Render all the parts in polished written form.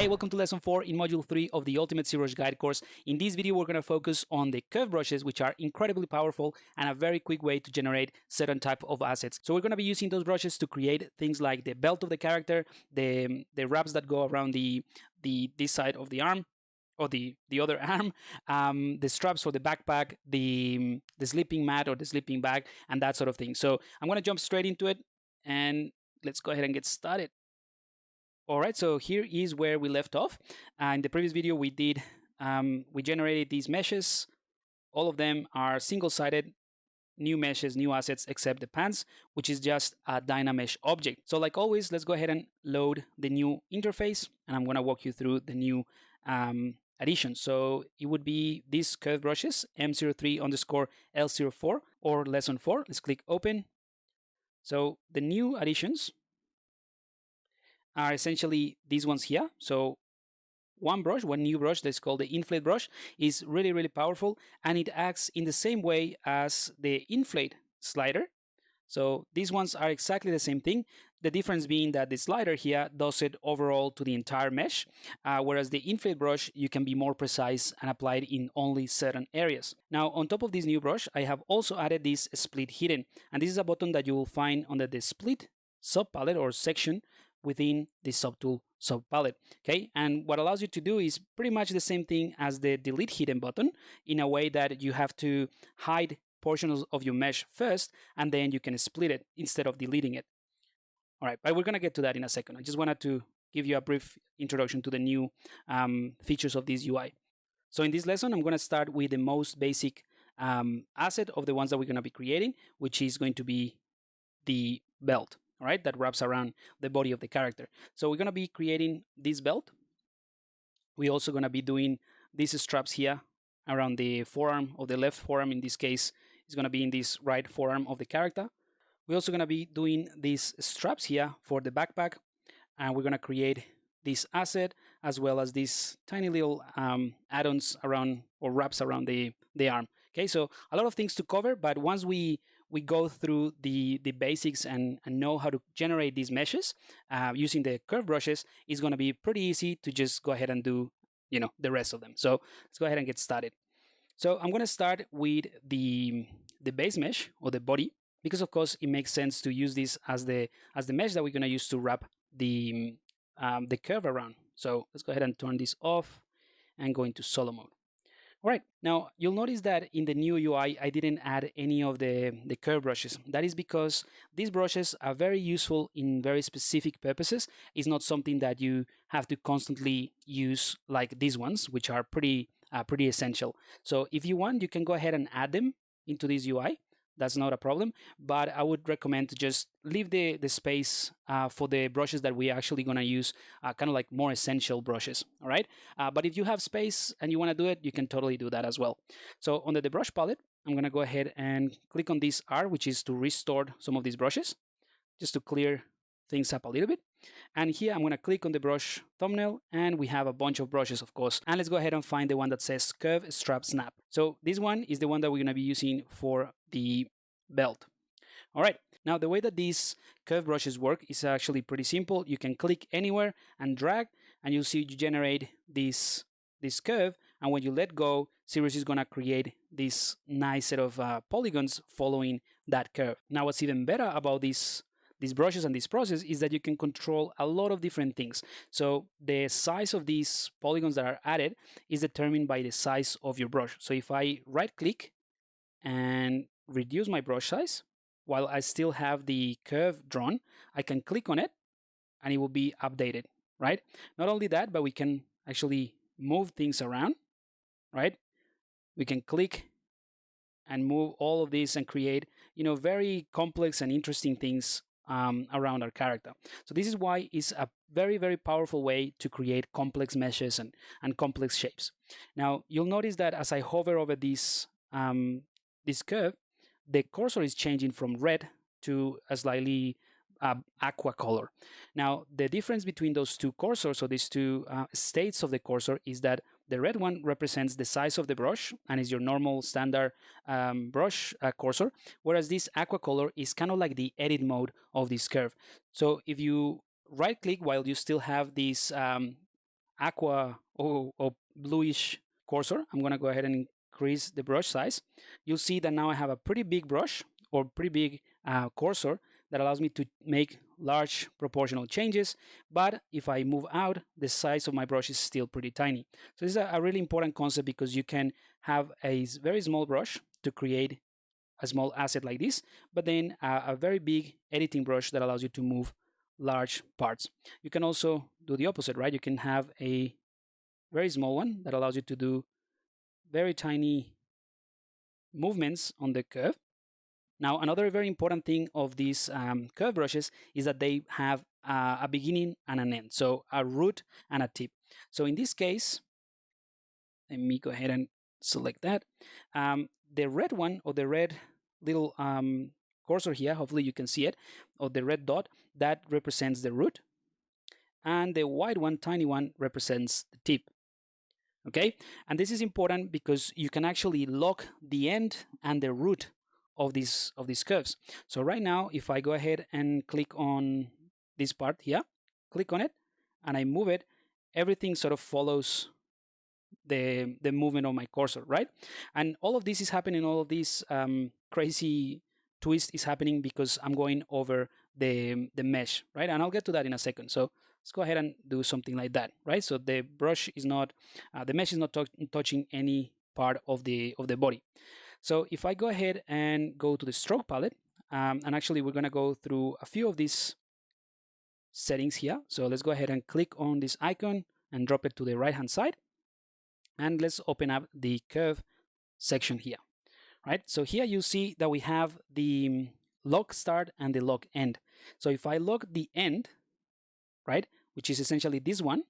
Hey, welcome to lesson 4 in module 3 of the Ultimate ZBrush Guide course. In this video, we're going to focus on the curve brushes, which are incredibly powerful and a very quick way to generate certain type of assets. So we're going to be using those brushes to create things like the belt of the character, the wraps that go around this side of the arm, or the other arm, the straps for the backpack, the sleeping mat or the sleeping bag, and that sort of thing. So I'm going to jump straight into it, and let's go ahead and get started. All right, so here is where we left off. In the previous video, we generated these meshes. All of them are single-sided, new meshes, new assets, except the pants, which is just a Dynamesh object. So like always, let's go ahead and load the new interface, and I'm gonna walk you through the new additions. So it would be these curve brushes, M03_L04 or lesson 4. Let's click open. So the new additions are essentially these ones here. So one new brush that's called the inflate brush is really, really powerful, and it acts in the same way as the inflate slider. So these ones are exactly the same thing. The difference being that the slider here does it overall to the entire mesh, whereas the inflate brush, you can be more precise and apply it in only certain areas. Now, on top of this new brush, I have also added this split hidden, and this is a button that you will find under the split subpalette or section within the subtool subpalette. Okay, and what allows you to do is pretty much the same thing as the delete hidden button, in a way that you have to hide portions of your mesh first, and then you can split it instead of deleting it. All right, but we're gonna get to that in a second. I just wanted to give you a brief introduction to the new features of this UI. So in this lesson, I'm gonna start with the most basic asset of the ones that we're gonna be creating, which is going to be the belt. All right, that wraps around the body of the character. So we're gonna be creating this belt. We're also gonna be doing these straps here around the forearm, of the left forearm. In this case, is gonna be in this right forearm of the character. We're also gonna be doing these straps here for the backpack, and we're gonna create this asset as well as these tiny little add-ons around or wraps around the arm. Okay, so a lot of things to cover, but once we go through the basics and know how to generate these meshes using the curve brushes, it's going to be pretty easy to just go ahead and do the rest of them. So let's go ahead and get started. So I'm going to start with the base mesh or the body, because of course it makes sense to use this as the mesh that we're going to use to wrap the curve around. So let's go ahead and turn this off and go into solo mode. All right, now you'll notice that in the new UI, I didn't add any of the curve brushes. That is because these brushes are very useful in very specific purposes. It's not something that you have to constantly use like these ones, which are pretty essential. So if you want, you can go ahead and add them into this UI. That's not a problem, but I would recommend to just leave the space for the brushes that we're actually going to use, kind of like more essential brushes. All right, but if you have space and you want to do it, you can totally do that as well. So under the brush palette, I'm going to go ahead and click on this R, which is to restore some of these brushes, just to clear things up a little bit. And here I'm going to click on the brush thumbnail, and we have a bunch of brushes, of course. And let's go ahead and find the one that says Curve Strap Snap. So this one is the one that we're going to be using for the belt. All right, now the way that these curve brushes work is actually pretty simple. You can click anywhere and drag, and you'll see you generate this curve, and when you let go, ZBrush is going to create this nice set of polygons following that curve. Now what's even better about these brushes and this process is that you can control a lot of different things. So the size of these polygons that are added is determined by the size of your brush. So if I right click and reduce my brush size while I still have the curve drawn, I can click on it and it will be updated, right? Not only that, but we can actually move things around, right? We can click and move all of this and create, very complex and interesting things around our character. So this is why it's a very, very powerful way to create complex meshes and complex shapes. Now, you'll notice that as I hover over this curve, the cursor is changing from red to a slightly aqua color. Now, the difference between those two cursors, or these two states of the cursor, is that the red one represents the size of the brush and is your normal standard brush cursor, whereas this aqua color is kind of like the edit mode of this curve. So if you right click while you still have this aqua or bluish cursor, I'm going to go ahead and increase the brush size. You'll see that now I have a pretty big brush or pretty big cursor that allows me to make large proportional changes. But if I move out, the size of my brush is still pretty tiny. So this is a really important concept because you can have a very small brush to create a small asset like this, but then a very big editing brush that allows you to move large parts. You can also do the opposite, right? You can have a very small one that allows you to do very tiny movements on the curve. Now, another very important thing of these curve brushes is that they have a beginning and an end, so a root and a tip. So in this case, let me go ahead and select that. The red one, or the red little cursor here, hopefully you can see it, or the red dot, that represents the root. And the white one, tiny one, represents the tip. Okay, and this is important because you can actually lock the end and the root of these curves. So right now, if I go ahead and click on this part here, click on it, and I move it, everything sort of follows the movement of my cursor, right? And all of this is happening, all of this crazy twist is happening because I'm going over the mesh, right? And I'll get to that in a second. So let's go ahead and do something like that, right? So the brush is not, the mesh is not touching any part of the body. So if I go ahead and go to the stroke palette, and actually we're gonna go through a few of these settings here. So let's go ahead and click on this icon and drop it to the right hand side. And let's open up the curve section here, right? So here you see that we have the lock start and the lock end. So if I lock the end, right, which is essentially this one,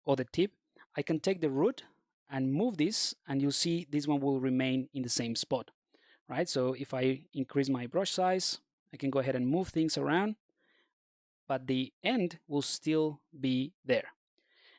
or the tip, I can take the root and move this, and you'll see this one will remain in the same spot, right? So if I increase my brush size, I can go ahead and move things around, but the end will still be there.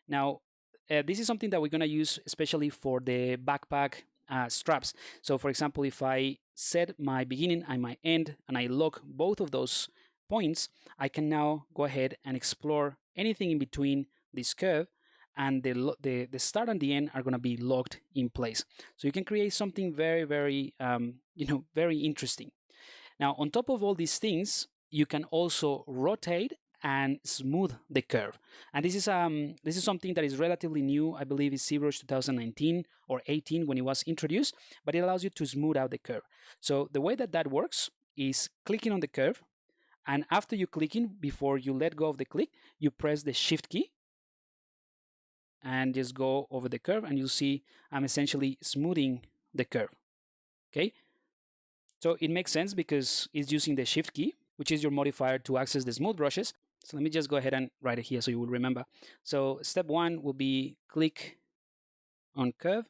Now, this is something that we're going to use especially for the backpack straps. So for example, if I set my beginning and my end and I lock both of those points, I can now go ahead and explore anything in between this curve, and the start and the end are going to be locked in place. So you can create something very, very, very interesting. Now, on top of all these things, you can also rotate and smooth the curve. And this is something that is relatively new. I believe it's ZBrush 2019 or 18 when it was introduced, but it allows you to smooth out the curve. So the way that works is clicking on the curve, and after you clicking, before you let go of the click, you press the Shift key and just go over the curve, and you'll see I'm essentially smoothing the curve. Okay, so it makes sense because it's using the Shift key, which is your modifier to access the smooth brushes. So let me just go ahead and write it here so you will remember. So step 1 will be click on curve,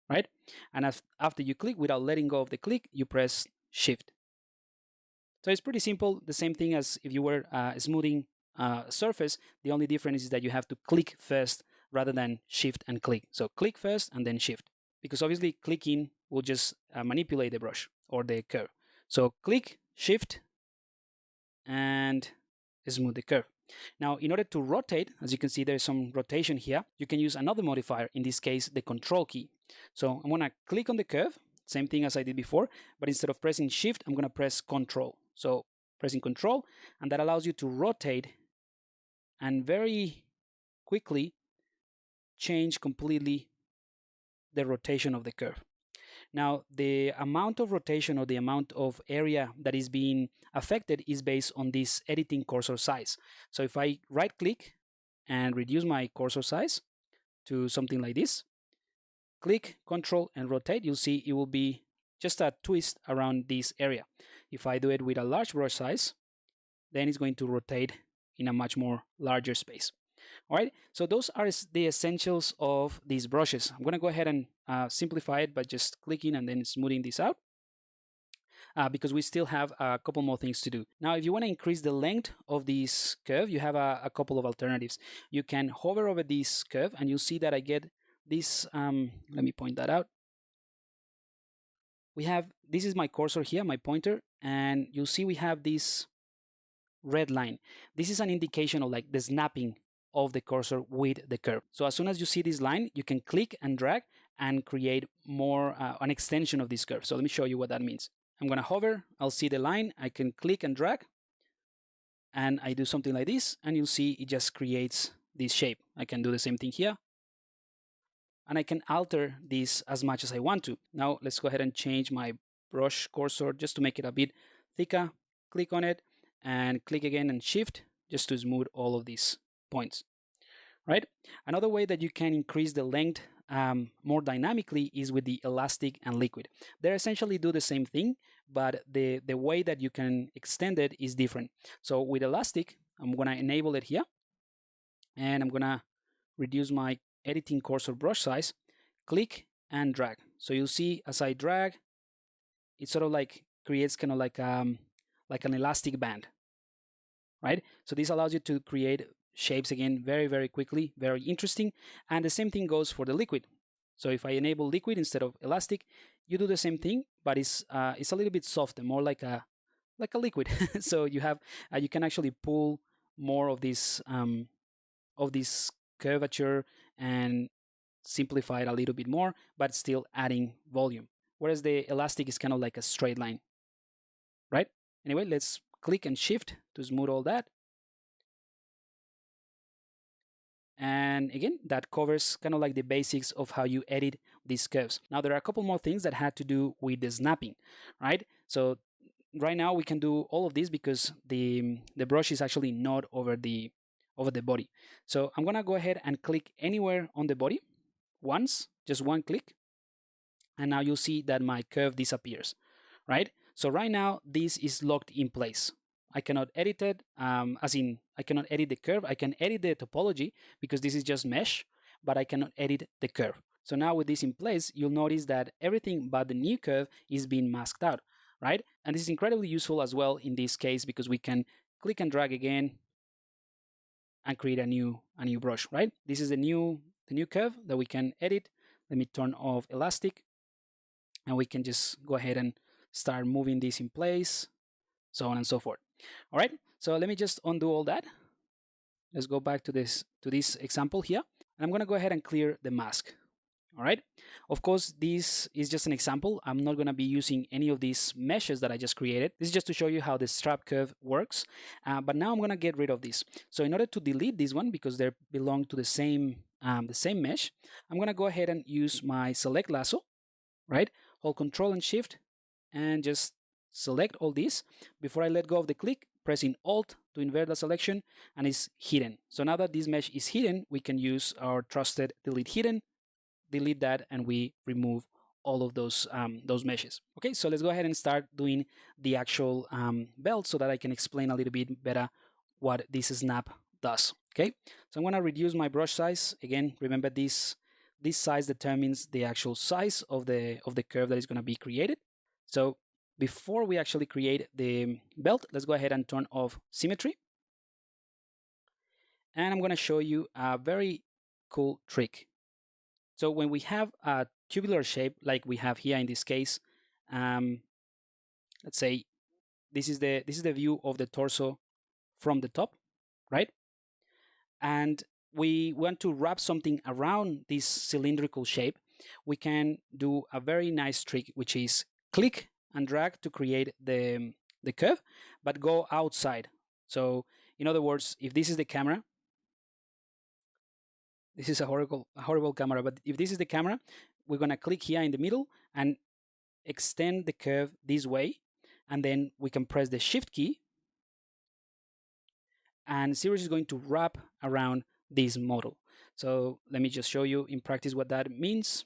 right? And after you click, without letting go of the click, you press Shift. So it's pretty simple, the same thing as if you were smoothing a surface. The only difference is that you have to click first rather than shift and click. So click first and then shift, because obviously clicking will just manipulate the brush or the curve. So click, shift, and smooth the curve. Now, in order to rotate, as you can see, there's some rotation here. You can use another modifier, in this case, the control key. So I'm gonna click on the curve, same thing as I did before, but instead of pressing shift, I'm gonna press control. So pressing control, and that allows you to rotate and very quickly change completely the rotation of the curve. Now, the amount of rotation or the amount of area that is being affected is based on this editing cursor size. So if I right click and reduce my cursor size to something like this, click, control, and rotate, you'll see it will be just a twist around this area. If I do it with a large brush size, then it's going to rotate in a much more larger space. All right, so those are the essentials of these brushes. I'm going to go ahead and simplify it by just clicking and then smoothing this out, because we still have a couple more things to do. Now, if you want to increase the length of this curve, you have a couple of alternatives. You can hover over this curve, and you'll see that I get this. Let me point that out. This is my cursor here, my pointer, and you'll see we have this red line. This is an indication of like the snapping of the cursor with the curve. So as soon as you see this line, you can click and drag and create more an extension of this curve. So let me show you what that means. I'm going to hover, I'll see the line, I can click and drag, and I do something like this, and you'll see it just creates this shape. I can do the same thing here, and I can alter this as much as I want to. Now let's go ahead and change my brush cursor just to make it a bit thicker. Click on it and click again and shift just to smooth all of these points, right? Another way that you can increase the length more dynamically is with the elastic and liquid. They essentially do the same thing, but the way that you can extend it is different. So with elastic, I'm gonna enable it here, and I'm gonna reduce my editing cursor brush size, click and drag. So you'll see as I drag, it sort of like creates kind of like an elastic band, right? So this allows you to create shapes again very, very quickly, very interesting. And the same thing goes for the liquid. So if I enable liquid instead of elastic, you do the same thing, but it's a little bit softer, more like a liquid. So you have you can actually pull more of this curvature and simplify it a little bit more, but still adding volume. Whereas the elastic is kind of like a straight line, right? Anyway, let's click and shift to smooth all that. And again, that covers kind of like the basics of how you edit these curves. Now, there are a couple more things that had to do with the snapping, right? So right now we can do all of this because the brush is actually not over the body. So I'm gonna go ahead and click anywhere on the body once, just one click, and now you'll see that my curve disappears, right? So right now this is locked in place. I cannot edit it, as in I cannot edit the curve. I can edit the topology because this is just mesh, but I cannot edit the curve. So now with this in place, you'll notice that everything but the new curve is being masked out, right? And this is incredibly useful as well in this case because we can click and drag again and create a new brush, right? This is the new curve that we can edit. Let me turn off elastic, and we can just go ahead and start moving this in place, so on and so forth. All right, so let me just undo all that. Let's go back to this example here, and I'm going to go ahead and clear the mask. All right, of course this is just an example. I'm not going to be using any of these meshes that I just created. This is just to show you how the strap curve works, but now I'm going to get rid of this. So in order to delete this one, because they belong to the same mesh, I'm going to go ahead and use my select lasso, right? Hold Control and Shift and just select all these. Before I let go of the click, pressing Alt to invert the selection, and it's hidden. So now that this mesh is hidden, we can use our trusted delete hidden, delete that, and we remove all of those meshes. Okay, so let's go ahead and start doing the actual belt so that I can explain a little bit better what this snap does. Okay, so I'm going to reduce my brush size. Again, remember this size determines the actual size of the curve that is going to be created. So before we actually create the belt, let's go ahead and turn off symmetry. And I'm going to show you a very cool trick. So when we have a tubular shape like we have here in this case, let's say this is the view of the torso from the top, right? And we want to wrap something around this cylindrical shape. We can do a very nice trick, which is click and drag to create the curve, but go outside. So in other words, if this is the camera, this is a horrible camera, but if this is the camera, we're going to click here in the middle and extend the curve this way, and then we can press the Shift key, and Cirrus is going to wrap around this model. So let me just show you in practice what that means.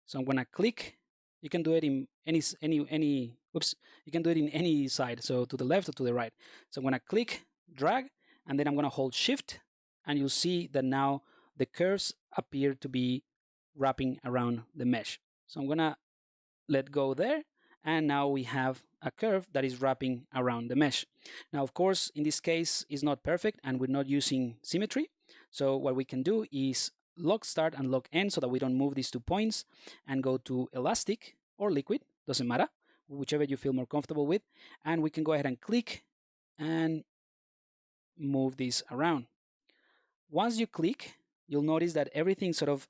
So I'm going to click. You can do it in you can do it in any side, so to the left or to the right. So I'm going to click, drag, and then I'm going to hold Shift, and you'll see that now the curves appear to be wrapping around the mesh. So I'm going to let go there, and now we have a curve that is wrapping around the mesh. Now, of course, in this case, it's not perfect, and we're not using symmetry. So what we can do is lock start and lock end so that we don't move these 2 points, and go to elastic or liquid, doesn't matter, whichever you feel more comfortable with. And we can go ahead and click and move this around. once you click, you'll notice that everything sort of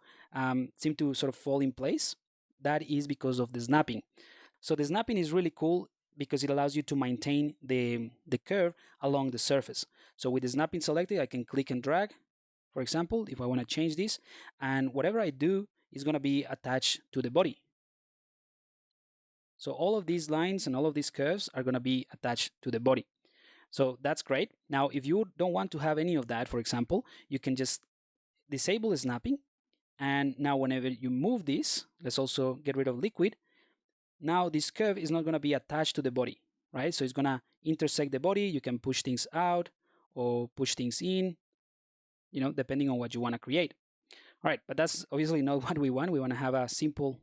seems to sort of fall in place. That is because of the snapping. So the snapping is really cool because it allows you to maintain the curve along the surface. So with the snapping selected, I can click and drag, for example, if I want to change this, and whatever I do is going to be attached to the body. So all of these lines and all of these curves are going to be attached to the body. So that's great. Now, if you don't want to have any of that, for example, you can just disable the snapping. And now whenever you move this, let's also get rid of liquid. Now this curve is not going to be attached to the body, right? So it's going to intersect the body. You can push things out or push things in, depending on what you want to create. All right, but that's obviously not what we want. We want to have a simple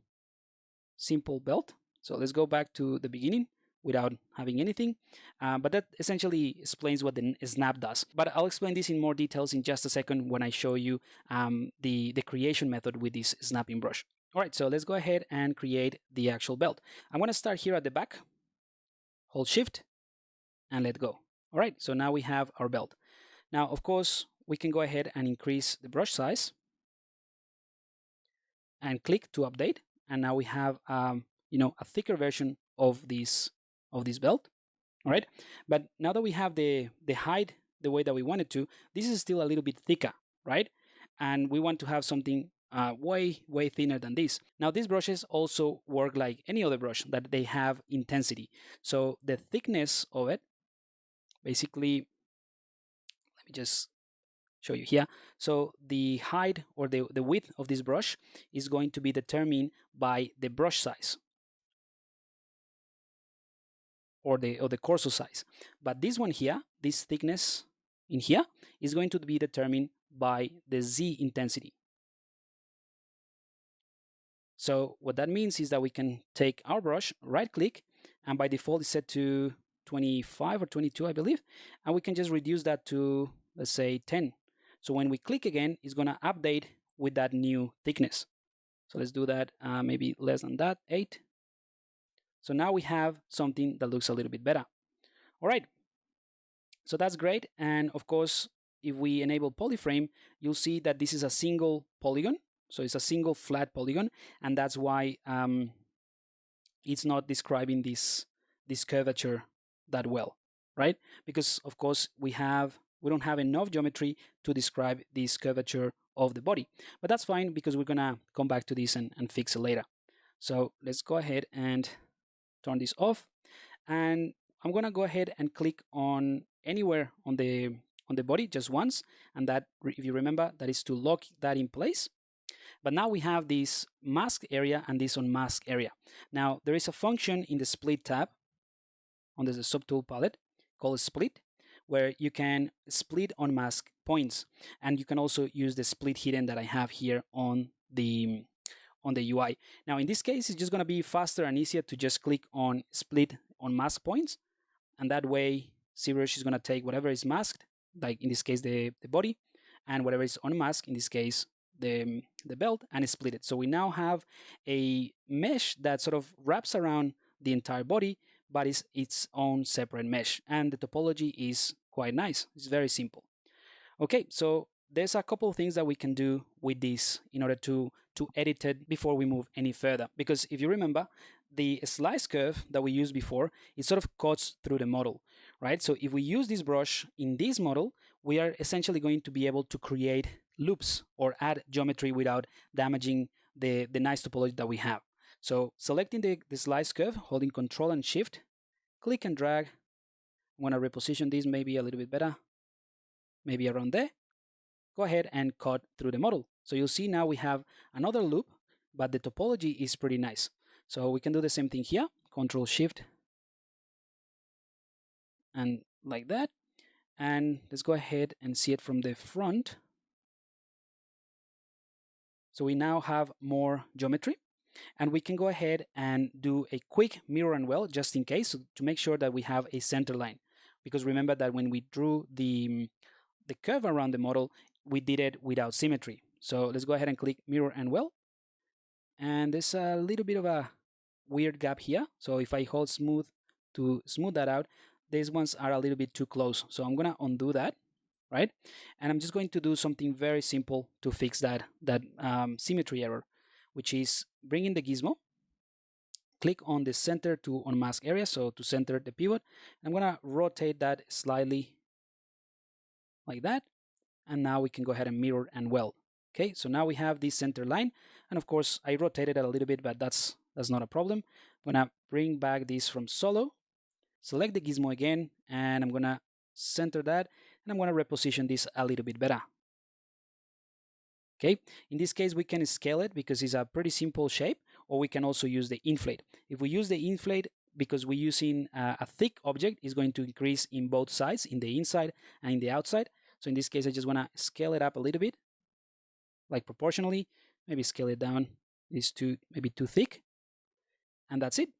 belt. So let's go back to the beginning without having anything. But that essentially explains what the snap does. But I'll explain this in more details in just a second when I show you the creation method with this snapping brush. All right, so let's go ahead and create the actual belt. I'm going to start here at the back, hold Shift, and let go. All right, so now we have our belt. Now, of course, we can go ahead and increase the brush size and click to update. And now we have a thicker version of this belt. All right, but now that we have the height the way that we wanted to, this is still a little bit thicker, right? And we want to have something way thinner than this. Now these brushes also work like any other brush, that they have intensity. So the thickness of it, basically, let me just show you here. So the height or the width of this brush is going to be determined by the brush size or the Corso size. But this one here, this thickness in here, is going to be determined by the Z intensity. So what that means is that we can take our brush, right click, and by default it's set to 25 or 22, I believe, and we can just reduce that to, let's say, 10. So when we click again, it's going to update with that new thickness. So let's do that, maybe less than that, 8. So now we have something that looks a little bit better. All right, so that's great. And of course, if we enable polyframe, you'll see that this is a single polygon. So it's a single flat polygon, and that's why it's not describing this curvature that well, right? Because of course we don't have enough geometry to describe this curvature of the body. But that's fine because we're gonna come back to this and fix it later. So let's go ahead and turn this off, and I'm gonna go ahead and click on anywhere on the body just once, and that, if you remember, that is to lock that in place. But now we have this mask area and this unmask area. Now there is a function in the split tab on the subtool palette called split, where you can split unmask points, and you can also use the split hidden that I have here on the UI. Now in this case, it's just going to be faster and easier to just click on split on mask points, and that way ZBrush is going to take whatever is masked, like in this case the body, and whatever is unmasked, in this case the belt, and split it. So we now have a mesh that sort of wraps around the entire body, but is its own separate mesh, and the topology is quite nice. It's very simple. Okay, so there's a couple of things that we can do with this in order to edit it before we move any further. Because if you remember, the slice curve that we used before, it sort of cuts through the model, right? So if we use this brush in this model, we are essentially going to be able to create loops or add geometry without damaging the nice topology that we have. So selecting the slice curve, holding Control and Shift, click and drag. I'm going to reposition this maybe a little bit better, maybe around there. Go ahead and cut through the model. So you'll see now we have another loop, but the topology is pretty nice. So we can do the same thing here, Control Shift, and like that. And let's go ahead and see it from the front. So we now have more geometry, and we can go ahead and do a quick mirror and weld just in case, so to make sure that we have a center line. Because remember that when we drew the curve around the model, we did it without symmetry. So let's go ahead and click mirror and weld. And there's a little bit of a weird gap here. So if I hold smooth to smooth that out, these ones are a little bit too close. So I'm gonna undo that right? And I'm just going to do something very simple to fix that symmetry error, which is bringing the gizmo, click on the center to unmask area, so to center the pivot. I'm gonna rotate that slightly like that, and now we can go ahead and mirror and weld. Okay, so now we have this center line, and of course I rotated it a little bit, but that's not a problem. I'm gonna bring back this from solo, select the gizmo again, and I'm gonna center that, and I'm gonna reposition this a little bit better. Okay, in this case we can scale it because it's a pretty simple shape, or we can also use the inflate. If we use the inflate, because we're using a thick object, is going to increase in both sides, in the inside and in the outside. So in this case I just want to scale it up a little bit, like proportionally, maybe scale it down, it's maybe too thick, and that's it.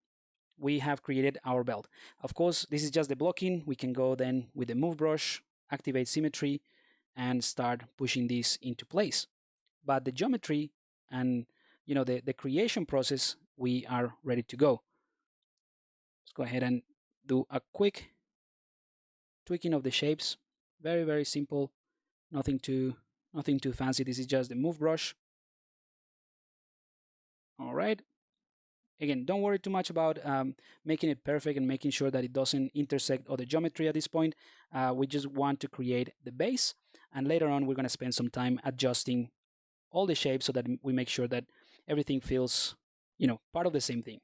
We have created our belt. Of course, this is just the blocking. We can go then with the move brush, activate symmetry, and start pushing this into place. But the geometry and the creation process, we are ready to go. Let's go ahead and do a quick tweaking of the shapes. Very, very simple. Nothing too fancy. This is just the move brush. All right. Again, don't worry too much about making it perfect and making sure that it doesn't intersect other geometry at this point. We just want to create the base, and later on we're going to spend some time adjusting all the shapes so that we make sure that everything feels, part of the same thing.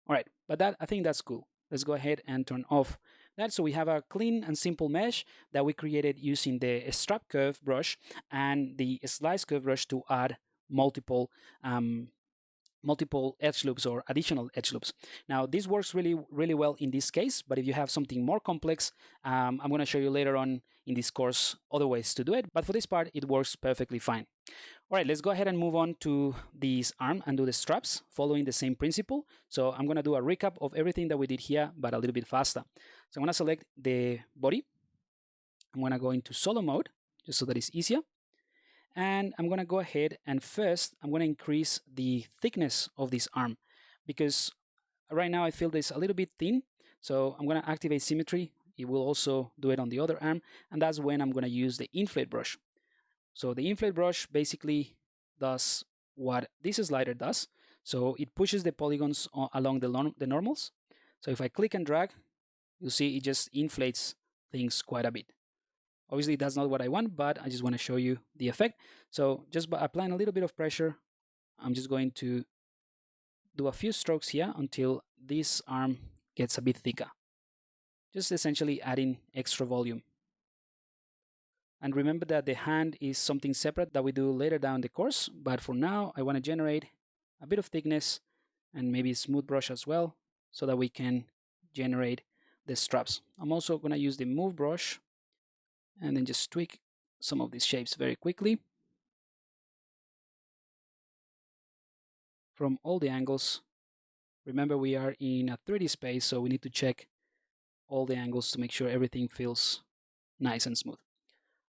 All right, but I think that's cool. Let's go ahead and turn off that. So we have a clean and simple mesh that we created using the strap curve brush and the slice curve brush to add multiple edge loops or additional edge loops. Now this works really, really well in this case, but if you have something more complex, I'm going to show you later on in this course other ways to do it, but for this part it works perfectly fine. All right, let's go ahead and move on to this arm and do the straps following the same principle. So I'm going to do a recap of everything that we did here, but a little bit faster. So I'm going to select the body. I'm going to go into solo mode just so that it's easier. And I'm going to go ahead and first I'm going to increase the thickness of this arm, because right now I feel this a little bit thin. So I'm going to activate symmetry. It will also do it on the other arm, and that's when I'm going to use the inflate brush. So the inflate brush basically does what this slider does. So it pushes the polygons along the normals. So if I click and drag, you'll see it just inflates things quite a bit. Obviously, that's not what I want, but I just want to show you the effect. So just by applying a little bit of pressure, I'm just going to do a few strokes here until this arm gets a bit thicker. Just essentially adding extra volume. And remember that the hand is something separate that we do later down the course, but for now, I want to generate a bit of thickness and maybe smooth brush as well, so that we can generate the straps. I'm also going to use the move brush and then just tweak some of these shapes very quickly from all the angles. Remember, we are in a 3D space, so we need to check all the angles to make sure everything feels nice and smooth.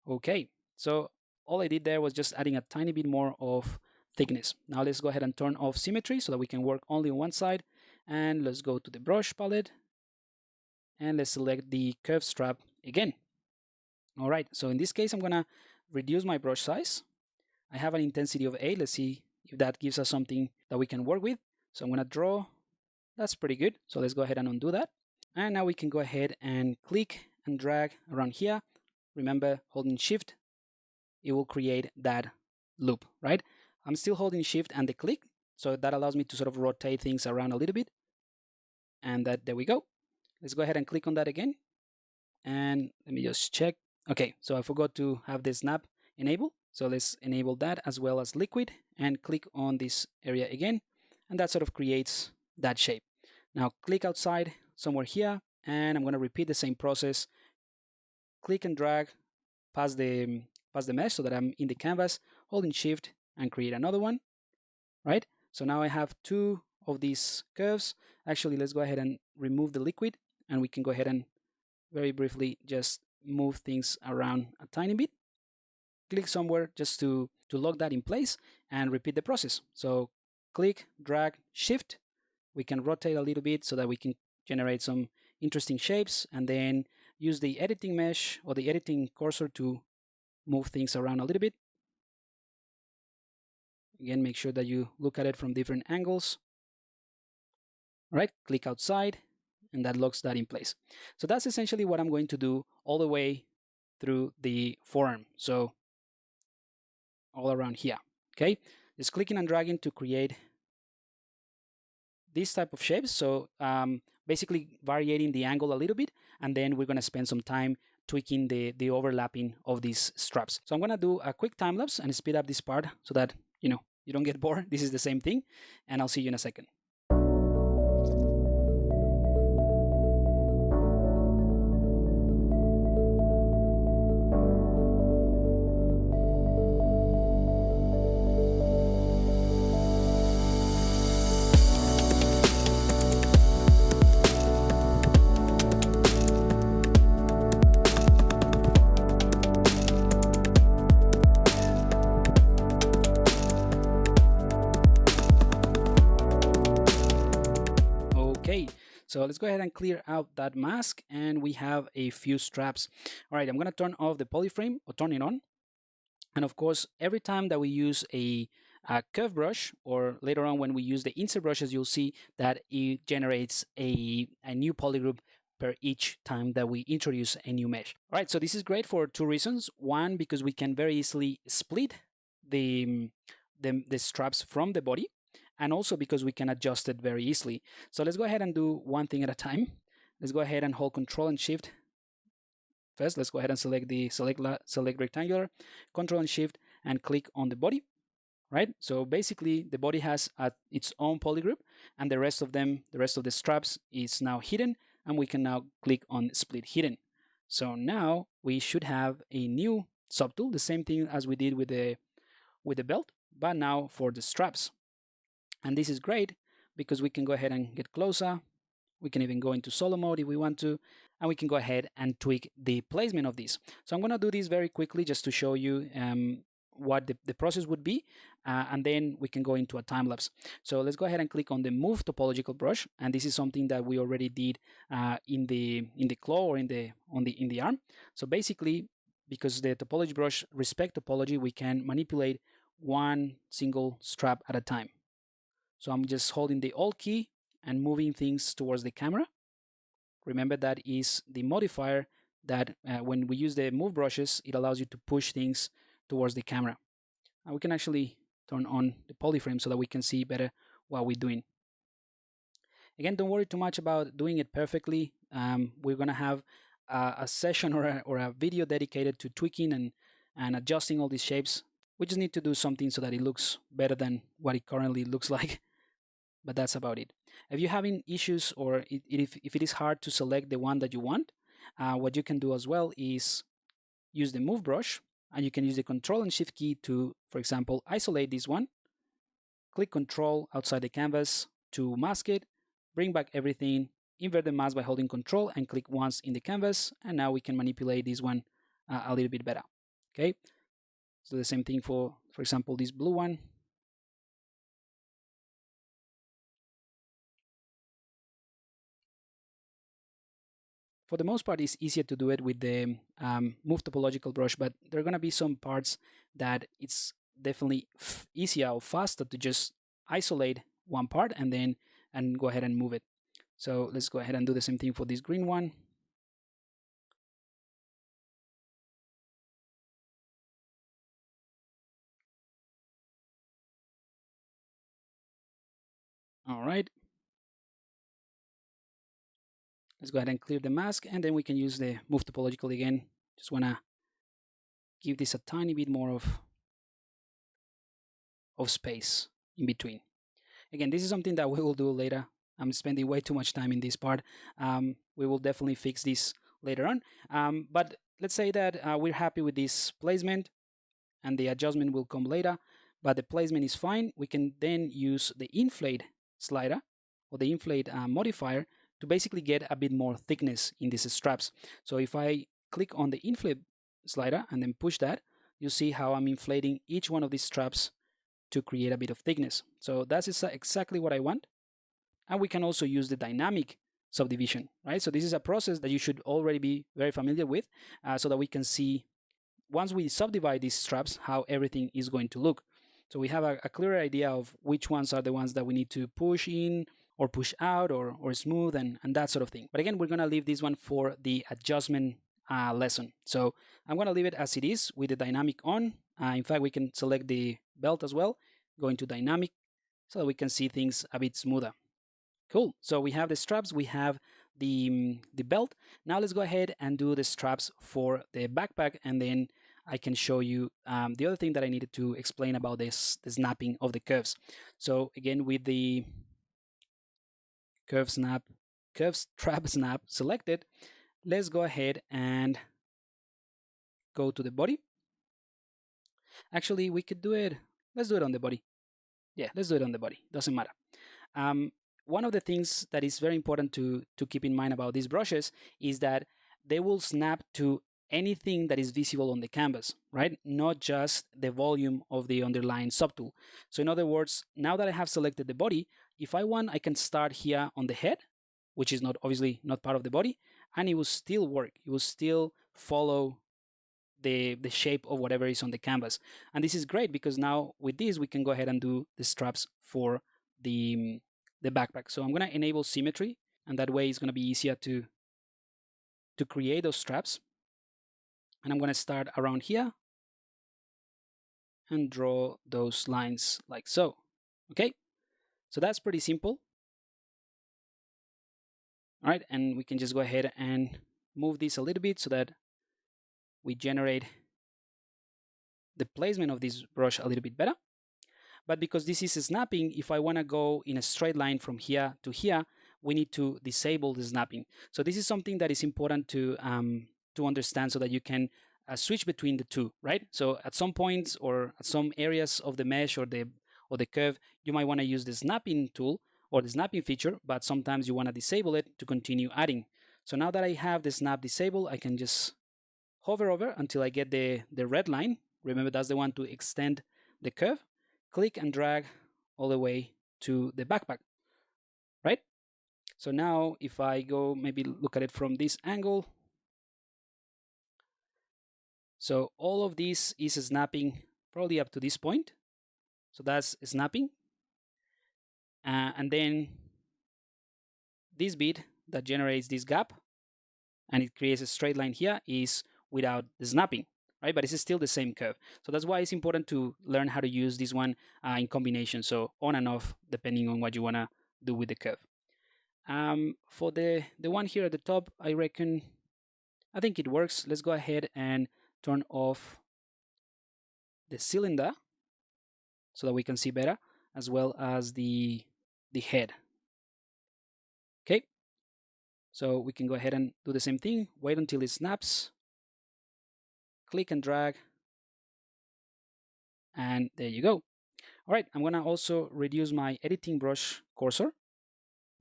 Okay, so all I did there was just adding a tiny bit more of thickness. Now let's go ahead and turn off symmetry so that we can work only on one side. And let's go to the brush palette and let's select the curve strap again. All right, so in this case, I'm gonna reduce my brush size. I have an intensity of 8. Let's see if that gives us something that we can work with. So I'm gonna draw. That's pretty good. So let's go ahead and undo that. And now we can go ahead and click and drag around here. Remember, holding shift, it will create that loop, right? I'm still holding shift and the click, so that allows me to sort of rotate things around a little bit. And there we go. Let's go ahead and click on that again. And let me just check. Okay, so I forgot to have the snap enable. So let's enable that as well as liquid and click on this area again. And that sort of creates that shape. Now click outside somewhere here, and I'm going to repeat the same process. Click and drag past the mesh so that I'm in the canvas, holding shift and create another one, right? So now I have two of these curves. Actually, let's go ahead and remove the liquid, and we can go ahead and very briefly just move things around a tiny bit. Click somewhere just to lock that in place and repeat the process. So click, drag, shift. We can rotate a little bit so that we can generate some interesting shapes, and then use the editing mesh or the editing cursor to move things around a little bit. Again, make sure that you look at it from different angles. All right, click outside, and that locks that in place. So that's essentially what I'm going to do all the way through the forearm. So all around here, okay? Just clicking and dragging to create this type of shapes. So basically varying the angle a little bit, and then we're gonna spend some time tweaking the overlapping of these straps. So I'm gonna do a quick time lapse and speed up this part so that you don't get bored. This is the same thing, and I'll see you in a second. Okay, so let's go ahead and clear out that mask, and we have a few straps. All right, I'm gonna turn off the polyframe or turn it on. And of course, every time that we use a curve brush, or later on when we use the insert brushes, you'll see that it generates a new polygroup per each time that we introduce a new mesh. All right, so this is great for two reasons. One, because we can very easily split the straps from the body, and also because we can adjust it very easily. So let's go ahead and do one thing at a time. Let's go ahead and hold Control and Shift. First, let's go ahead and select rectangular, Control and Shift, and click on the body. Right? So basically, the body has its own polygroup, and the rest of the straps is now hidden, and we can now click on Split Hidden. So now we should have a new subtool, the same thing as we did with the belt, but now for the straps. And this is great because we can go ahead and get closer. We can even go into solo mode if we want to, and we can go ahead and tweak the placement of these. So I'm going to do this very quickly just to show you what the process would be, and then we can go into a time lapse. So let's go ahead and click on the Move Topological Brush, and this is something that we already did in the claw or in the arm. So basically, because the topology brush respect topology, we can manipulate one single strap at a time. So I'm just holding the Alt key and moving things towards the camera. Remember, that is the modifier that when we use the move brushes, it allows you to push things towards the camera. And we can actually turn on the polyframe so that we can see better what we're doing. Again, don't worry too much about doing it perfectly. We're going to have a session or a video dedicated to tweaking and adjusting all these shapes. We just need to do something so that it looks better than what it currently looks like. But that's about it. If you're having issues, or if it is hard to select the one that you want, what you can do as well is use the move brush, and you can use the Control and Shift key to, for example, isolate this one. Click Control outside the canvas to mask it, bring back everything, invert the mask by holding Control and click once in the canvas, and now we can manipulate this one a little bit better. Okay, so the same thing for example, this blue one. For the most part, it's easier to do it with the Move Topological Brush, but there are going to be some parts that it's definitely easier or faster to just isolate one part and go ahead and move it. So let's go ahead and do the same thing for this green one. All right. Let's go ahead and clear the mask, and then we can use the Move Topological again. Just want to give this a tiny bit more of space in between. Again, this is something that we will do later. I'm spending way too much time in this part. We will definitely fix this later on. But let's say that we're happy with this placement, and the adjustment will come later, but the placement is fine. We can then use the inflate slider or the inflate modifier to basically get a bit more thickness in these straps. So if I click on the inflate slider and then push that, you see how I'm inflating each one of these straps to create a bit of thickness. So that's exactly what I want. And we can also use the dynamic subdivision, right? So this is a process that you should already be very familiar with, so that we can see, once we subdivide these straps, how everything is going to look. So we have a clearer idea of which ones are the ones that we need to push in or push out, or smooth, and that sort of thing. But again, we're going to leave this one for the adjustment lesson. So I'm going to leave it as it is with the dynamic on. In fact, we can select the belt as well, go into dynamic, so that we can see things a bit smoother. Cool. So we have the straps, we have the belt. Now let's go ahead and do the straps for the backpack, and then I can show you the other thing that I needed to explain about this, the snapping of the curves. So again, with the curve strap snap selected, let's go ahead and go to the body. Actually, we could do it, let's do it on the body. Yeah, let's do it on the body, doesn't matter. One of the things that is very important to keep in mind about these brushes is that they will snap to anything that is visible on the canvas, right? Not just the volume of the underlying subtool. So in other words, now that I have selected the body, if I want, I can start here on the head, which is not obviously not part of the body, and it will still work. It will still follow the shape of whatever is on the canvas. And this is great because now with this, we can go ahead and do the straps for the backpack. So I'm going to enable symmetry, and that way it's going to be easier to create those straps. And I'm going to start around here and draw those lines like so. Okay, so that's pretty simple. All right, and we can just go ahead and move this a little bit so that we generate the placement of this brush a little bit better. But because this is snapping, if I want to go in a straight line from here to here, we need to disable the snapping. So this is something that is important to understand, so that you can switch between the two, right? So at some points or at some areas of the mesh or the curve, you might want to use the snapping tool or the snapping feature, but sometimes you want to disable it to continue adding. So now that I have the snap disabled, I can just hover over until I get the red line. Remember, that's the one to extend the curve. Click and drag all the way to the backpack, right? So now if I go maybe look at it from this angle, so all of this is snapping probably up to this point. So that's snapping. And then this bit that generates this gap and it creates a straight line here is without the snapping, right? But it's still the same curve. So that's why it's important to learn how to use this one in combination. So on and off, depending on what you want to do with the curve. For the one here at the top, I think it works. Let's go ahead and turn off the cylinder so that we can see better, as well as the head. Okay, so we can go ahead and do the same thing. Wait until it snaps. Click and drag. And there you go. All right, I'm going to also reduce my editing brush cursor,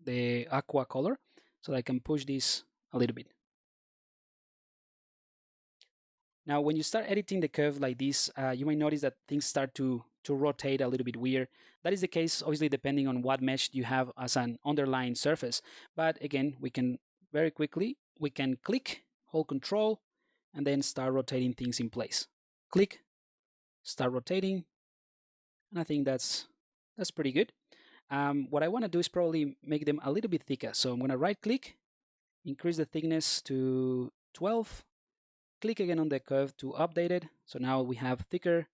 the aqua color, so that I can push this a little bit. Now, when you start editing the curve like this, you might notice that things start to rotate a little bit weird. That is the case, obviously, depending on what mesh you have as an underlying surface. But again, we can very quickly, we can click, hold control, and then start rotating things in place. Click, start rotating, and I think that's pretty good. What I want to do is probably make them a little bit thicker. So I'm going to right click, increase the thickness to 12, click again on the curve to update it. So now we have thicker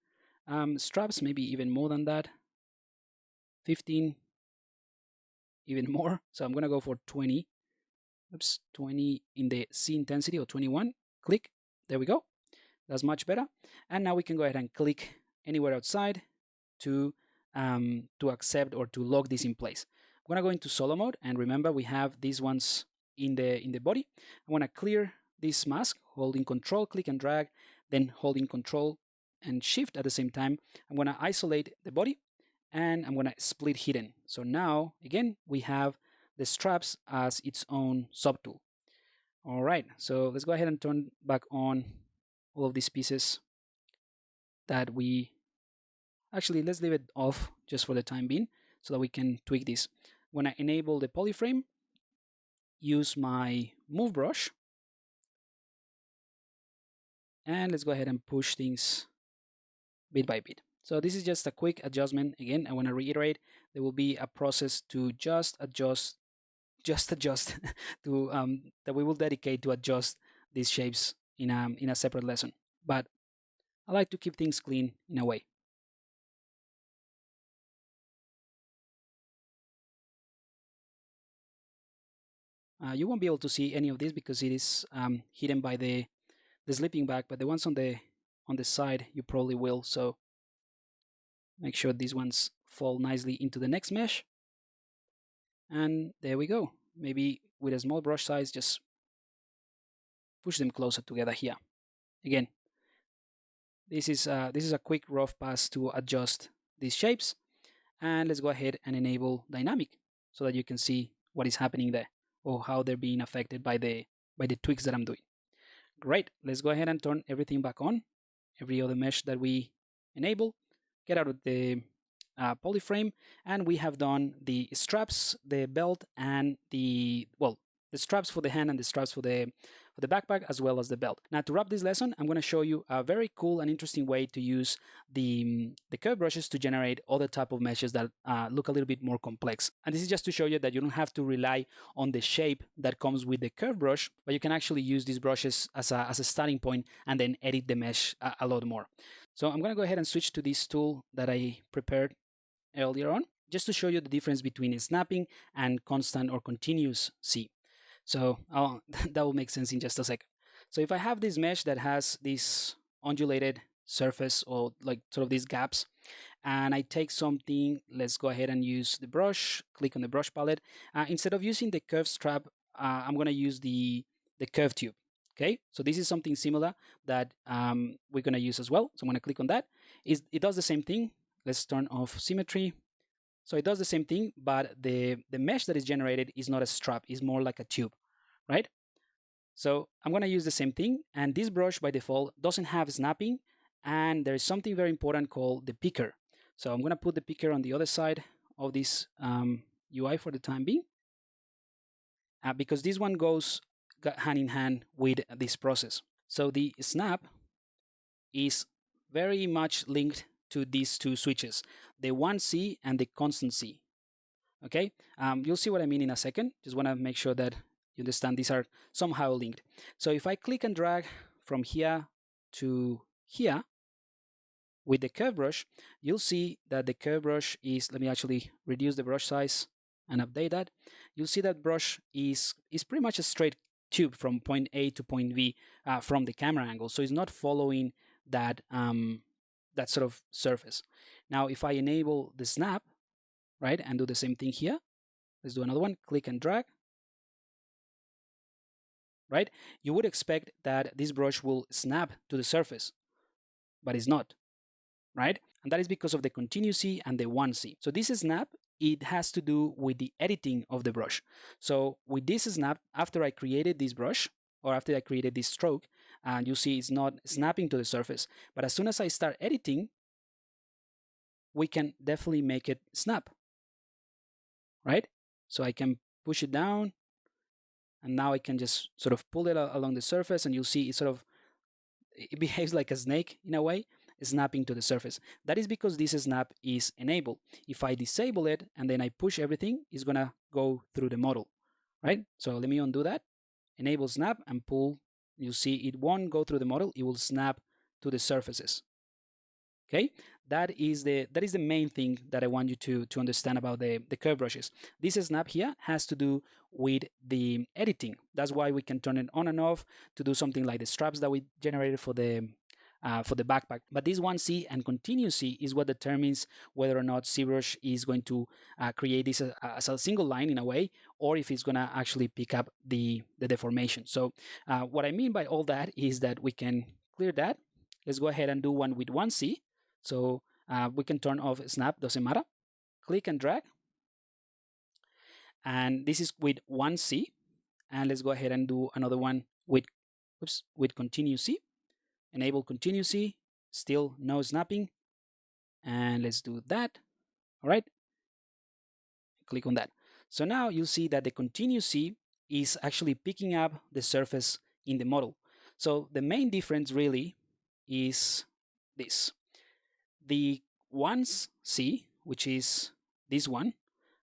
straps, maybe even more than that, 15, even more. So I'm going to go for 20. Oops, 20 in the C intensity, or 21. Click. There we go. That's much better. And now we can go ahead and click anywhere outside to accept or to lock this in place. I'm going to go into solo mode, and remember we have these ones in the body. I want to clear this mask, holding control, click and drag, then holding control and shift at the same time. I'm going to isolate the body, and I'm going to split hidden. So now again we have the straps as its own subtool. All right, so let's go ahead and turn back on all of these pieces that we actually, let's leave it off just for the time being so that we can tweak this. When I enable the polyframe, use my move brush, and let's go ahead and push things bit by bit. So this is just a quick adjustment. Again, I want to reiterate, there will be a process to just adjust to that we will dedicate to adjust these shapes in a separate lesson. But I like to keep things clean in a way. You won't be able to see any of this because it is hidden by the sleeping bag, but the ones on the side you probably will. So make sure these ones fall nicely into the next mesh. And there we go. Maybe with a small brush size, just push them closer together here. Again, this is a quick rough pass to adjust these shapes. And let's go ahead and enable dynamic so that you can see what is happening there or how they're being affected by the tweaks that I'm doing. Great. Let's go ahead and turn everything back on. Every other mesh that we enable, get out of the polyframe, and we have done the straps, the belt, and the straps for the hand and the straps for the backpack, as well as the belt. Now, to wrap this lesson, I'm going to show you a very cool and interesting way to use the curve brushes to generate other type of meshes that look a little bit more complex. And this is just to show you that you don't have to rely on the shape that comes with the curve brush, but you can actually use these brushes as a starting point and then edit the mesh a lot more. So I'm going to go ahead and switch to this tool that I prepared earlier on, just to show you the difference between snapping and constant or continuous C. So that will make sense in just a second. So if I have this mesh that has this undulated surface or like sort of these gaps, and I take something, let's go ahead and use the brush, click on the brush palette. Instead of using the curve strap, I'm going to use the curve tube. Okay, so this is something similar that we're going to use as well. So I'm going to click on that. It does the same thing. Let's turn off symmetry. So it does the same thing, but the mesh that is generated is not a strap, it's more like a tube, right? So I'm going to use the same thing, and this brush by default doesn't have snapping, and there is something very important called the picker. So I'm going to put the picker on the other side of this UI for the time being, because this one goes hand in hand with this process. So the snap is very much linked to these two switches, the 1C and the constant C. Okay, you'll see what I mean in a second. Just want to make sure that you understand these are somehow linked. So if I click and drag from here to here with the curve brush, you'll see that the curve brush is, let me actually reduce the brush size and update that. You'll see that brush is pretty much a straight tube from point A to point B from the camera angle. So it's not following that, that sort of surface. Now, if I enable the snap, right, and do the same thing here, let's do another one, click and drag, right? You would expect that this brush will snap to the surface, but it's not, right? And that is because of the continuous C and the 1C. So this snap, it has to do with the editing of the brush. So with this snap, after I created this brush, or after I created this stroke, and you see it's not snapping to the surface, but as soon as I start editing, we can definitely make it snap, right? So I can push it down, and now I can just sort of pull it along the surface, and you'll see it behaves like a snake in a way, snapping to the surface. That is because this snap is enabled. If I disable it and then I push everything, it's gonna go through the model, right? So let me undo that, enable snap and pull. You'll see it won't go through the model, it will snap to the surfaces. Okay, that is the main thing that I want you to understand about the curve brushes. This snap here has to do with the editing. That's why we can turn it on and off to do something like the straps that we generated for the backpack. But this 1C and continuous C is what determines whether or not ZBrush is going to create this as a single line in a way, or if it's going to actually pick up the deformation. So what I mean by all that is that we can clear that. Let's go ahead and do one with 1C. So we can turn off snap, doesn't matter. Click and drag. And this is with 1C. And let's go ahead and do another one with continuous C. Enable continuous C, still no snapping. And let's do that. All right. Click on that. So now you'll see that the continuous C is actually picking up the surface in the model. So the main difference really is this. The 1C, which is this one,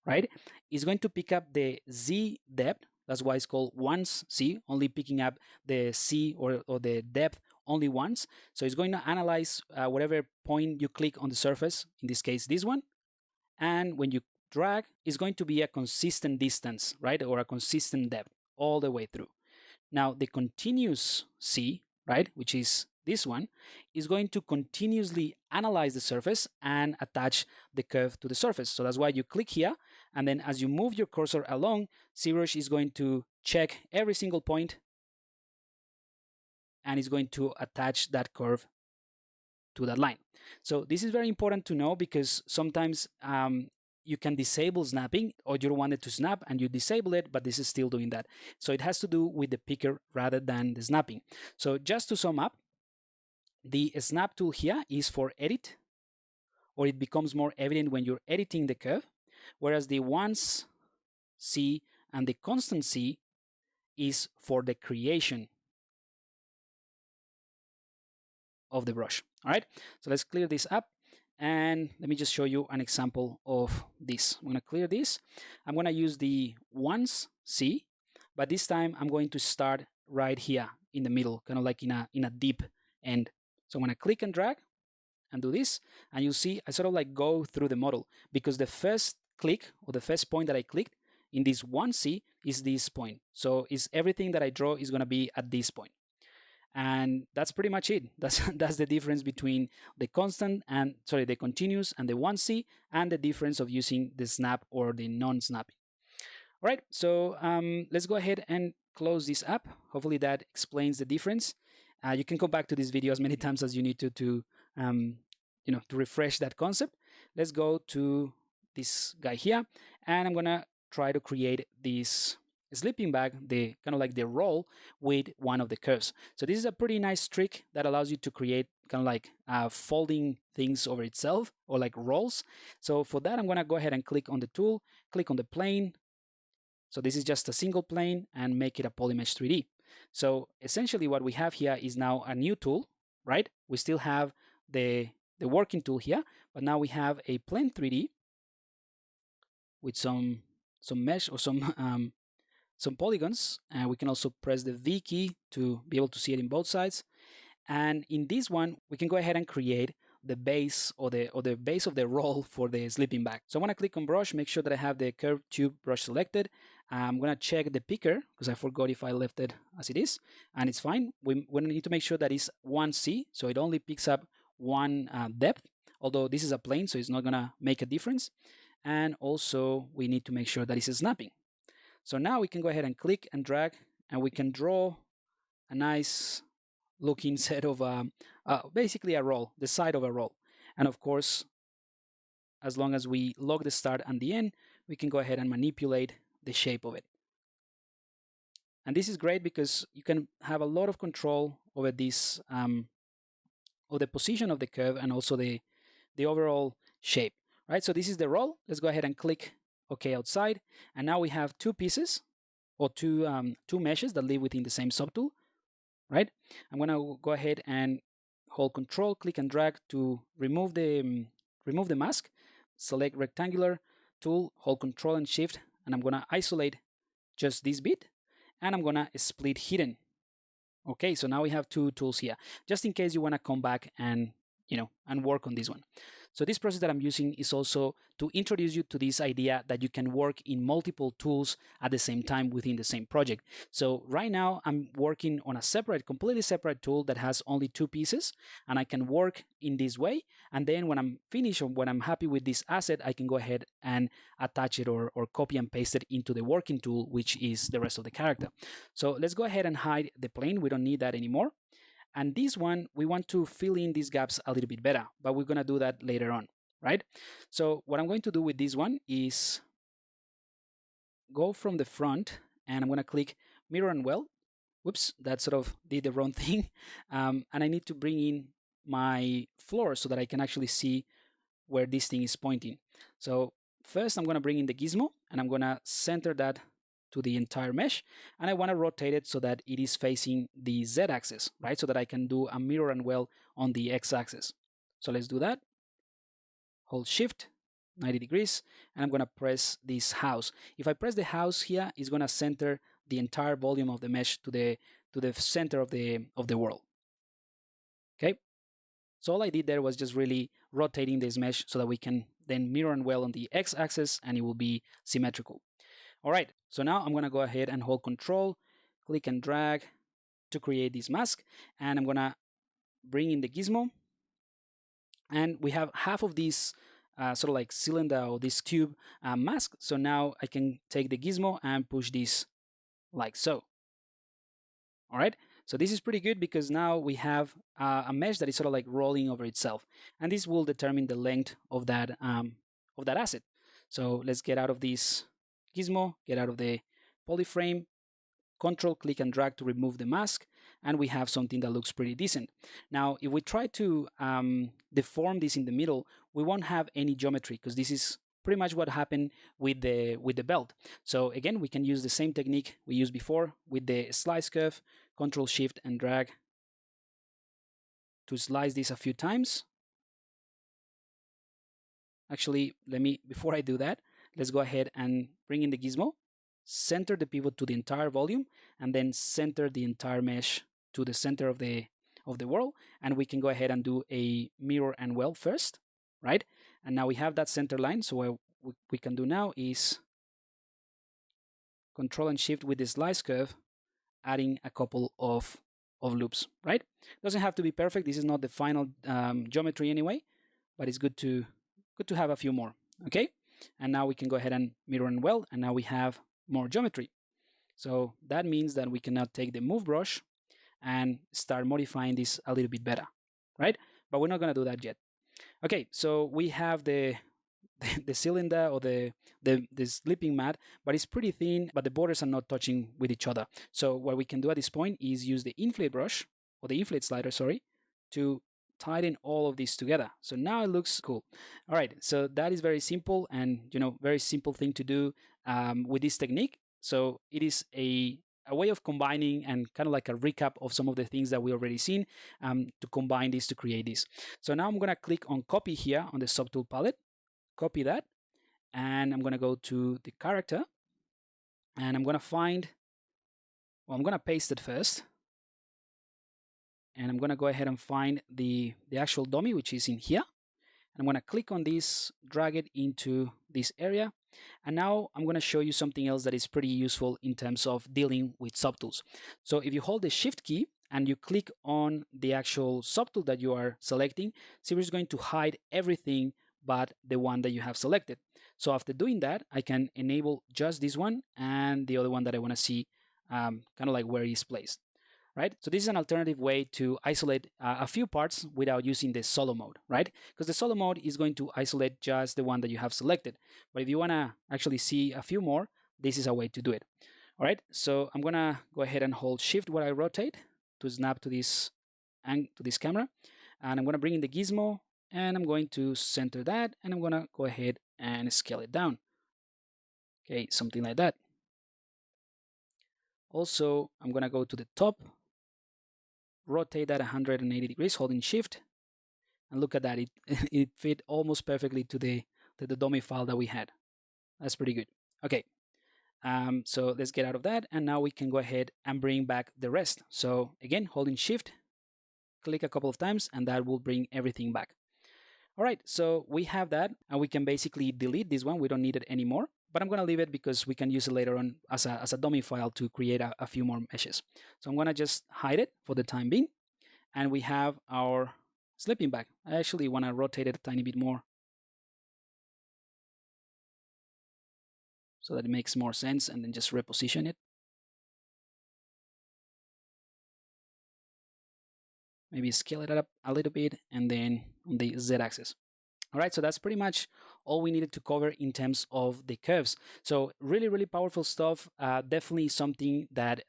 right, is going to pick up the Z depth. That's why it's called 1C, only picking up the C or the depth only once. So it's going to analyze whatever point you click on the surface, in this case, this one. And when you drag, it's going to be a consistent distance, right, or a consistent depth all the way through. Now, the continuous C, right, which is this one, is going to continuously analyze the surface and attach the curve to the surface. So that's why you click here, and then as you move your cursor along, ZBrush is going to check every single point and is going to attach that curve to that line. So this is very important to know, because sometimes you can disable snapping, or you don't want it to snap and you disable it, but this is still doing that. So it has to do with the picker rather than the snapping. So just to sum up, the snap tool here is for edit, or it becomes more evident when you're editing the curve, whereas the 1C and the constant C is for the creation of the brush. All right, so let's clear this up. And let me just show you an example of this. I'm going to clear this. I'm going to use the 1C, but this time I'm going to start right here in the middle, kind of like in a deep end. So I'm going to click and drag and do this. And you'll see I sort of like go through the model, because the first click, or the first point that I clicked in this 1C is this point. So is everything that I draw is going to be at this point. And that's pretty much it. That's the difference between the the continuous and the 1C, and the difference of using the snap or the non-snapping. All right, so let's go ahead and close this up. Hopefully that explains the difference. You can come back to this video as many times as you need to refresh that concept. Let's go to this guy here, and I'm gonna try to create this sleeping bag, the kind of like the roll with one of the curves. So this is a pretty nice trick that allows you to create kind of like folding things over itself, or like rolls. So for that, I'm gonna go ahead and click on the tool, click on the plane. So this is just a single plane, and make it a Polymesh 3D. So essentially what we have here is now a new tool, right? We still have the working tool here, but now we have a plane 3D with some mesh, or some polygons, and we can also press the V key to be able to see it in both sides. And in this one, we can go ahead and create the base, or the base of the roll for the sleeping bag. So I'm going to click on brush, make sure that I have the curved tube brush selected. I'm going to check the picker, because I forgot if I left it as it is, and it's fine. We need to make sure that it's 1C, so it only picks up one depth, although this is a plane, so it's not going to make a difference. And also we need to make sure that it's snapping. So now we can go ahead and click and drag, and we can draw a nice looking set of basically a roll, the side of a roll. And of course, as long as we lock the start and the end, we can go ahead and manipulate the shape of it. And this is great because you can have a lot of control over this, or the position of the curve, and also the overall shape, right? So this is the roll. Let's go ahead and click OK outside. And now we have two pieces, or two meshes that live within the same subtool, right? I'm going to go ahead and hold Control, click and drag to remove the mask. Select rectangular tool, hold Control and Shift, and I'm going to isolate just this bit, and I'm going to split hidden. Okay, so now we have two tools here, just in case you want to come back and work on this one. So this process that I'm using is also to introduce you to this idea that you can work in multiple tools at the same time within the same project. So right now I'm working on a completely separate tool that has only two pieces, and I can work in this way. And then when I'm finished, or when I'm happy with this asset, I can go ahead and attach it, or copy and paste it into the working tool, which is the rest of the character. So let's go ahead and hide the plane. We don't need that anymore. And this one, we want to fill in these gaps a little bit better, but we're going to do that later on, right? So what I'm going to do with this one is go from the front, and I'm going to click mirror and weld. Whoops, that sort of did the wrong thing. And I need to bring in my floor so that I can actually see where this thing is pointing. So first I'm going to bring in the gizmo, and I'm going to center that to the entire mesh, and I want to rotate it so that it is facing the z-axis, right? So that I can do a mirror and well on the x-axis. So let's do that. Hold shift 90 degrees, and I'm going to press this house. If I press the house here, it's going to center the entire volume of the mesh to the center of the world. Okay, so all I did there was just really rotating this mesh so that we can then mirror and well on the x-axis, and it will be symmetrical. All right, so now I'm going to go ahead and hold Control, click and drag to create this mask, and I'm going to bring in the gizmo, and we have half of this sort of like cylinder or this tube mask. So now I can take the gizmo and push this like so. All right, so this is pretty good because now we have a mesh that is sort of like rolling over itself, and this will determine the length of that asset. So let's get out of this gizmo, get out of the polyframe, Control, click and drag to remove the mask, and we have something that looks pretty decent. Now, if we try to deform this in the middle, we won't have any geometry because this is pretty much what happened with the belt. So again, we can use the same technique we used before with the slice curve, Control, Shift, and drag to slice this a few times. Actually, before I do that, let's go ahead and bring in the gizmo, center the pivot to the entire volume, and then center the entire mesh to the center of the world. And we can go ahead and do a mirror and well first, right? And now we have that center line. So what we can do now is Control and Shift with the slice curve, adding a couple of loops, right? Doesn't have to be perfect. This is not the final geometry anyway, but it's good to have a few more, okay? And now we can go ahead and mirror and weld, and now we have more geometry. So that means that we can now take the move brush and start modifying this a little bit better, right? But we're not going to do that yet. Okay, so we have the cylinder or the slipping mat, but it's pretty thin, but the borders are not touching with each other. So what we can do at this point is use the inflate brush, or the inflate slider, sorry, to tighten all of this together. So now it looks cool. All right, so that is very simple, and very simple thing to do with this technique. So it is a way of combining and kind of like a recap of some of the things that we already seen to combine this to create this. So now I'm going to click on copy here on the subtool palette, copy that, and I'm going to go to the character, and I'm going to paste it first, and I'm going to go ahead and find the actual dummy, which is in here. And I'm going to click on this, drag it into this area. And now I'm going to show you something else that is pretty useful in terms of dealing with subtools. So if you hold the Shift key and you click on the actual subtool that you are selecting, Civir is going to hide everything but the one that you have selected. So after doing that, I can enable just this one and the other one that I want to see kind of like where it is placed. Right? So this is an alternative way to isolate a few parts without using the solo mode, right? Because the solo mode is going to isolate just the one that you have selected. But if you want to actually see a few more, this is a way to do it. All right, so I'm going to go ahead and hold Shift while I rotate to snap to this camera. And I'm going to bring in the gizmo, and I'm going to center that, and I'm going to go ahead and scale it down. Okay, something like that. Also, I'm going to go to the top, rotate that 180 degrees, holding Shift, and look at that. It fit almost perfectly to the dummy file that we had. That's pretty good. Okay, so let's get out of that, and now we can go ahead and bring back the rest. So again, holding Shift, click a couple of times, and that will bring everything back. All right, so we have that, and we can basically delete this one. We don't need it anymore, but I'm going to leave it because we can use it later on as a dummy file to create a few more meshes. So I'm going to just hide it for the time being, and we have our slipping bag. I actually want to rotate it a tiny bit more so that it makes more sense, and then just reposition it. Maybe scale it up a little bit, and then on the Z-axis. All right, so that's pretty much all we needed to cover in terms of the curves. So really, really powerful stuff. Definitely something that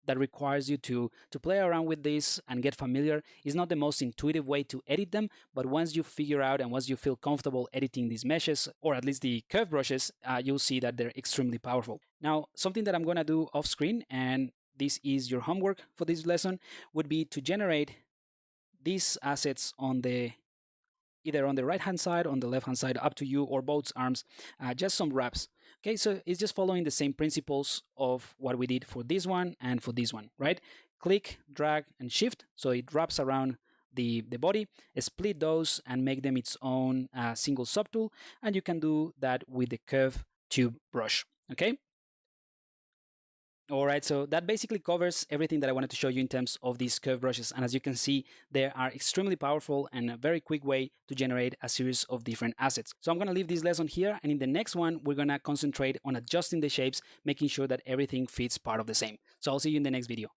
that requires you to play around with this and get familiar. It's not the most intuitive way to edit them, but once you figure out and once you feel comfortable editing these meshes, or at least the curve brushes, you'll see that they're extremely powerful. Now, something that I'm gonna do off screen, and this is your homework for this lesson, would be to generate these assets on the either on the right hand side, on the left hand side, up to you, or both arms, just some wraps. Okay, so it's just following the same principles of what we did for this one and for this one, right? Click, drag, and shift, so it wraps around the body. Split those and make them its own single subtool, and you can do that with the curve tube brush, okay? All right, so that basically covers everything that I wanted to show you in terms of these curve brushes. And as you can see, they are extremely powerful and a very quick way to generate a series of different assets. So I'm gonna leave this lesson here, and in the next one, we're gonna concentrate on adjusting the shapes, making sure that everything fits part of the same. So I'll see you in the next video.